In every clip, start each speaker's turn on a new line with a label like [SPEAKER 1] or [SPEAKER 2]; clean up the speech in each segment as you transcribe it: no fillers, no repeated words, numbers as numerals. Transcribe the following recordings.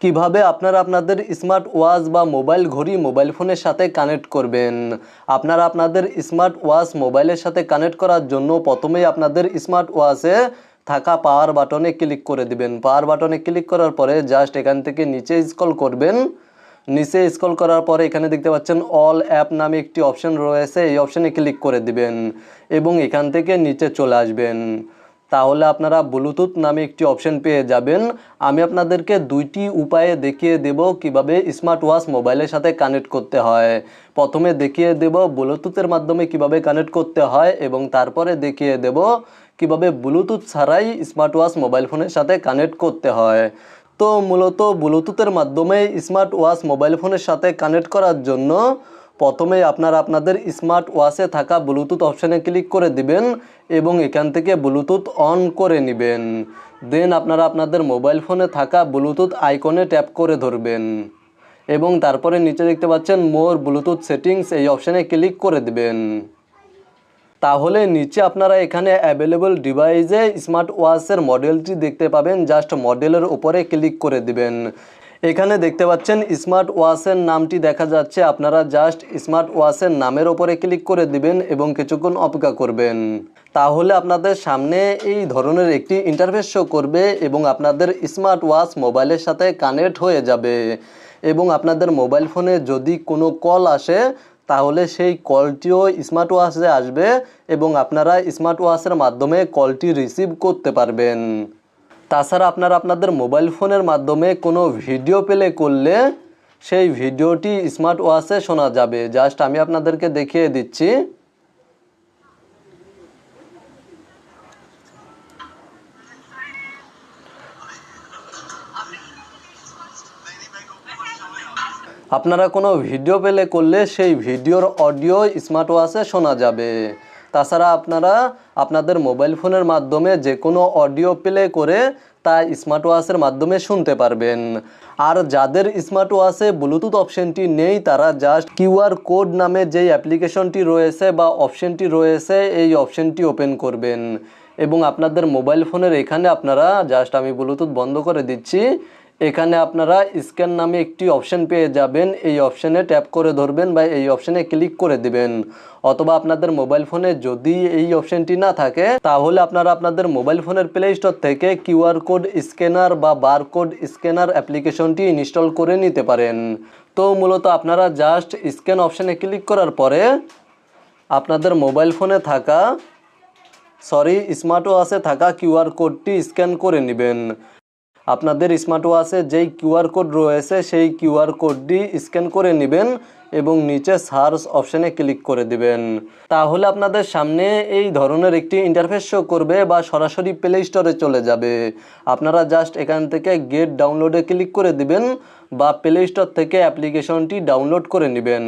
[SPEAKER 1] কিভাবে আপনারা আপনাদের স্মার্ট ওয়াচ বা মোবাইল ঘড়ি মোবাইল ফোনের সাথে কানেক্ট করবেন। আপনারা আপনাদের স্মার্ট ওয়াচ মোবাইলের সাথে কানেক্ট করার জন্য প্রথমেই আপনাদের স্মার্ট ওয়াচে থাকা পাওয়ার বাটনে ক্লিক করে দিবেন। পাওয়ার বাটনে ক্লিক করার পরে জাস্ট এখান থেকে নিচে স্ক্রল করবেন। নিচে স্ক্রল করার পরে এখানে দেখতে পাচ্ছেন অল অ্যাপ নামে একটি অপশন রয়েছে, এই অপশনে ক্লিক করে দিবেন এবং এখান থেকে নিচে চলে আসবেন। তাহলে আপনারা ব্লুটুথ নামে একটি অপশন পেয়ে যাবেন। আমি আপনাদেরকে দুইটি উপায়ে দেখিয়ে দেব কিভাবে স্মার্ট ওয়াচ মোবাইলের সাথে কানেক্ট করতে হয়। প্রথমে দেখিয়ে দেব ব্লুটুথের মাধ্যমে কিভাবে কানেক্ট করতে হয় এবং তারপরে দেখিয়ে দেব কিভাবে ব্লুটুথ ছাড়াই স্মার্ট ওয়াচ মোবাইল ফোনের সাথে কানেক্ট করতে হয়। তো মূলত ব্লুটুথের মাধ্যমে স্মার্ট ওয়াচ মোবাইল ফোনের সাথে কানেক্ট করার জন্য প্রথমেই আপনারা আপনাদের স্মার্ট ওয়াচে থাকা ব্লুটুথ অপশানে ক্লিক করে দিবেন এবং এখান থেকে ব্লুটুথ অন করে নেবেন। দেন আপনারা আপনাদের মোবাইল ফোনে থাকা ব্লুটুথ আইকনে ট্যাপ করে ধরবেন এবং তারপরে নিচে দেখতে পাচ্ছেন মোর ব্লুটুথ সেটিংস, এই অপশানে ক্লিক করে দিবেন। তাহলে নিচে আপনারা এখানে অ্যাভেলেবল ডিভাইসে স্মার্ট ওয়াচের মডেলটি দেখতে পাবেন। জাস্ট মডেলের উপরে ক্লিক করে দিবেন। এখানে দেখতে পাচ্ছেন স্মার্ট ওয়াচের নামটি দেখা যাচ্ছে। আপনারা জাস্ট স্মার্ট ওয়াচের নামের উপরে ক্লিক করে দিবেন এবং কিছুক্ষণ অপেক্ষা করবেন। তাহলে আপনাদের সামনে এই ধরনের একটি ইন্টারফেস শো করবে এবং আপনাদের স্মার্ট ওয়াচ মোবাইলের সাথে কানেক্ট হয়ে যাবে এবং আপনাদের মোবাইল ফোনে যদি কোনো কল আসে তাহলে সেই কলটিও স্মার্ট ওয়াচে আসবে এবং আপনারা স্মার্ট ওয়াচের মাধ্যমে কলটি রিসিভ করতে পারবেন। তাছাড়া আপনারা আপনাদের মোবাইল ফোনের মাধ্যমে কোনো ভিডিও প্লে করলে সেই ভিডিওটি স্মার্ট ওয়াচে শোনা যাবে। জাস্ট আমি আপনাদেরকে দেখিয়ে দিচ্ছি। আপনারা কোনো ভিডিও প্লে করলে সেই ভিডিওর অডিও স্মার্ট ওয়াচে শোনা যাবে। তাছাড়া আপনারা আপনাদের মোবাইল ফোনের মাধ্যমে যে কোনো অডিও প্লে করে তা স্মার্ট ওয়াচের মাধ্যমে শুনতে পারবেন। আর যাদের স্মার্ট ওয়াচে ব্লুটুথ অপশনটি নেই তারা জাস্ট কিউআর কোড নামে যেই অ্যাপ্লিকেশনটি রয়েছে বা অপশনটি রয়েছে এই অপশনটি ওপেন করবেন এবং আপনাদের মোবাইল ফোনের এখানে আপনারা জাস্ট আমি ব্লুটুথ বন্ধ করে দিচ্ছি। এখানে আপনারা স্ক্যান নামে একটি অপশন পেয়ে যাবেন, এই অপশনে ট্যাপ করে ধরবেন বা এই অপশনে ক্লিক করে দিবেন। অথবা আপনাদের মোবাইল ফোনে যদি এই অপশনটি না থাকে তাহলে আপনারা আপনাদের মোবাইল ফোনের প্লে স্টোর থেকে কিউআর কোড স্ক্যানার বা বারকোড স্ক্যানার অ্যাপ্লিকেশনটি ইনস্টল করে নিতে পারেন। তো মূলত আপনারা জাস্ট স্ক্যান অপশনে ক্লিক করার পরে আপনাদের মোবাইল ফোনে থাকা স্মার্ট ওয়াচে থাকা কিউআর কোডটি স্ক্যান করে নেবেন। আপনাদের স্মার্ট ওয়াচে যেই কিউআর কোড রয়েছে সেই কিউআর কোডটি স্ক্যান করে নেবেন এবং নিচে সার্চ অপশানে ক্লিক করে দিবেন। তাহলে আপনাদের সামনে এই ধরনের একটি ইন্টারফেস শো করবে বা সরাসরি প্লে স্টোরে চলে যাবে। আপনারা জাস্ট এখান থেকে গেট ডাউনলোডে ক্লিক করে দিবেন বা প্লে স্টোর থেকে অ্যাপ্লিকেশনটি ডাউনলোড করে নেবেন।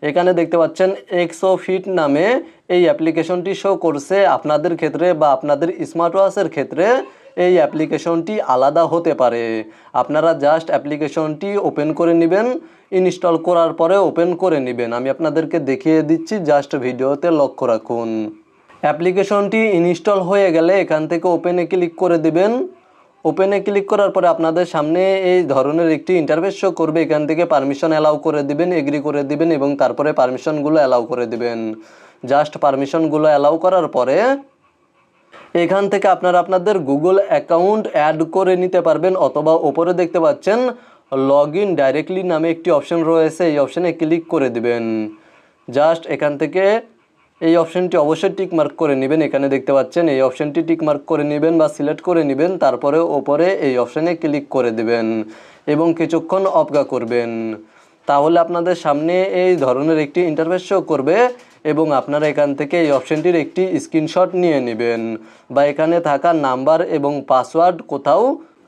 [SPEAKER 1] এখানে দেখতে পাচ্ছেন এক্সোফিট নামে এই অ্যাপ্লিকেশনটি শো করছে। আপনাদের ক্ষেত্রে বা আপনাদের স্মার্ট ওয়াচের ক্ষেত্রে এই অ্যাপ্লিকেশনটি আলাদা হতে পারে। আপনারা জাস্ট অ্যাপ্লিকেশনটি ওপেন করে নেবেন, ইনস্টল করার পরে ওপেন করে নেবেন। আমি আপনাদেরকে দেখিয়ে দিচ্ছি, জাস্ট ভিডিওতে লক্ষ্য রাখুন। অ্যাপ্লিকেশনটি ইনস্টল হয়ে গেলে এখান থেকে ওপেনে ক্লিক করে দিবেন। ওপেনে ক্লিক করার পরে আপনাদের সামনে এই ধরনের একটি ইন্টারফেস শো করবে। এখান থেকে পারমিশন অ্যালাউ করে দিবেন, এগ্রি করে দিবেন এবং তারপরে পারমিশনগুলো অ্যালাউ করে দিবেন। জাস্ট পারমিশনগুলো অ্যালাউ করার পরে এখান থেকে আপনারা আপনাদের গুগল অ্যাকাউন্ট অ্যাড করে নিতে পারবেন অথবা ওপরে দেখতে পাচ্ছেন লগ ইন ডাইরেক্টলি নামে একটি অপশন রয়েছে, এই অপশানে ক্লিক করে দিবেন। জাস্ট এখান থেকে এই অপশানটি অবশ্যই টিক মার্ক করে নেবেন। এখানে দেখতে পাচ্ছেন এই অপশানটি টিক মার্ক করে নেবেন বা সিলেক্ট করে নেবেন, তারপরে ওপরে এই অপশানে ক্লিক করে দেবেন এবং কিছুক্ষণ অপেক্ষা করবেন। তাহলে আপনাদের সামনে এই ধরনের একটি ইন্টারফেস শো করবে এবং আপনারা এখান থেকে এই অপশানটির একটি স্ক্রিনশট নিয়ে নেবেন বা এখানে থাকা নাম্বার এবং পাসওয়ার্ড কোথাও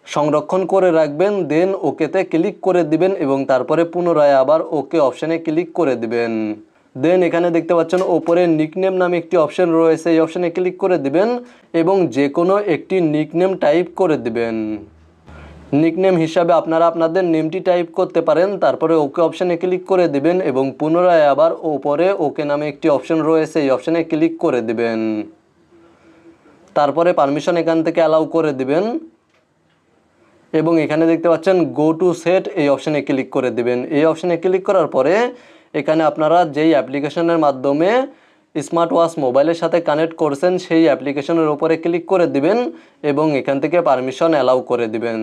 [SPEAKER 1] সংরক্ষণ করে রাখবেন। দেন ওকেতে ক্লিক করে দিবেন এবং তারপরে পুনরায় আবার ওকে অপশানে ক্লিক করে দিবেন। দেন এখানে দেখতে পাচ্ছেন ওপরে নিকনেম নামে একটি অপশান রয়েছে, এই অপশানে ক্লিক করে দিবেন এবং যে কোনো একটি নিকনেম টাইপ করে দিবেন। নিকনেম হিসাবে আপনারা আপনাদের নেমটি টাইপ করতে পারেন, তারপরে ওকে অপশানে ক্লিক করে দিবেন এবং পুনরায় আবার ওপরে ওকে নামে একটি অপশান রয়েছে, এই অপশানে ক্লিক করে দিবেন। তারপরে পারমিশন এখান থেকে অ্যালাউ করে দিবেন এবং এখানে দেখতে পাচ্ছেন গো টু সেট, এই অপশানে ক্লিক করে দেবেন। এই অপশানে ক্লিক করার পরে এখানে আপনারা যেই অ্যাপ্লিকেশনের মাধ্যমে স্মার্ট ওয়াচ মোবাইলের সাথে কানেক্ট করছেন সেই অ্যাপ্লিকেশনের উপরে ক্লিক করে দিবেন এবং এখান থেকে পারমিশন অ্যালাউ করে দিবেন।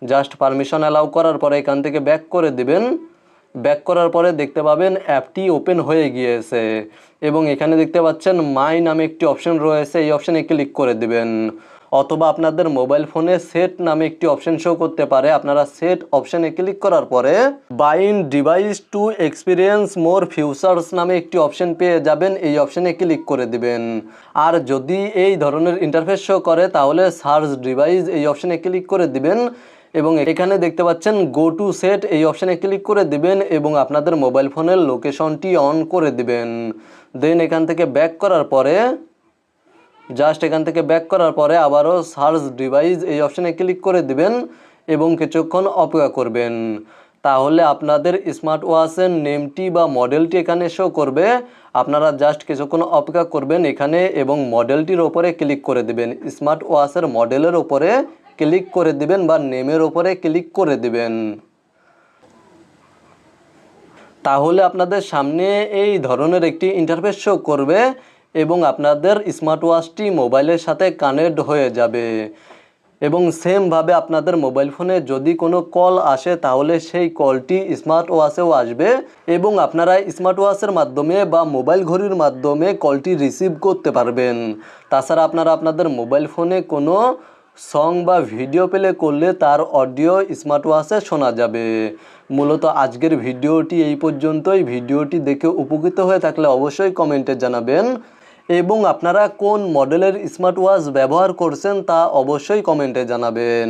[SPEAKER 1] জাস্ট পারমিশন অ্যালাউ করার পরে এখান থেকে ব্যাক করে দিবেন। ব্যাক করার পরে দেখতে পাবেন অ্যাপটি ওপেন হয়ে গিয়েছে এবং এখানে দেখতে পাচ্ছেন মাই নামে একটি অপশন রয়েছে, এই অপশানে ক্লিক করে দিবেন। অথবা আপনাদের মোবাইল ফোনে সেট নামে একটি অপশন শো করতে পারে, আপনারা সেট অপশানে ক্লিক করার পরে bind device to experience more futures নামে একটি অপশন পেয়ে যাবেন, এই অপশানে ক্লিক করে দিবেন। আর যদি এই ধরনের ইন্টারফেস শো করে তাহলে সার্চ ডিভাইস, এই অপশানে ক্লিক করে দিবেন এবং এখানে দেখতে পাচ্ছেন গো টু সেট, এই অপশানে ক্লিক করে দিবেন এবং আপনাদের মোবাইল ফোনের লোকেশনটি অন করে দিবেন। দেন এখান থেকে ব্যাক করার পরে আবারও সার্চ ডিভাইস, এই অপশানে ক্লিক করে দিবেন এবং কিছুক্ষণ অপেক্ষা করবেন। তাহলে আপনাদের স্মার্ট ওয়াচের নেমটি বা মডেলটি এখানে শো করবে। আপনারা জাস্ট কিছুক্ষণ অপেক্ষা করবেন এখানে এবং মডেলটির ওপরে ক্লিক করে দিবেন। স্মার্ট ওয়াচের মডেলের ওপরে ক্লিক করে দিবেন বা নেমের ওপরে ক্লিক করে দিবেন। তাহলে আপনাদের সামনে এই ধরনের একটি ইন্টারফেস শো করবে এবং আপনাদের স্মার্ট ওয়াচটি মোবাইলের সাথে কানেক্ট হয়ে যাবে এবং সেমভাবে আপনাদের মোবাইল ফোনে যদি কোনো কল আসে তাহলে সেই কলটি স্মার্ট ওয়াচেও আসবে এবং আপনারা স্মার্ট ওয়াচের মাধ্যমে বা মোবাইল ঘড়ির মাধ্যমে কলটি রিসিভ করতে পারবেন। তাছাড়া আপনারা আপনাদের মোবাইল ফোনে কোনো সং বা ভিডিও প্লে করলে তার অডিও স্মার্ট ওয়াচে শোনা যাবে। মূলত আজকের ভিডিওটি এই পর্যন্তই। ভিডিওটি দেখে উপকৃত হয়ে থাকলে অবশ্যই কমেন্টে জানাবেন এবং আপনারা কোন মডেলের স্মার্ট ওয়াচ ব্যবহার করছেন তা অবশ্যই কমেন্টে জানাবেন।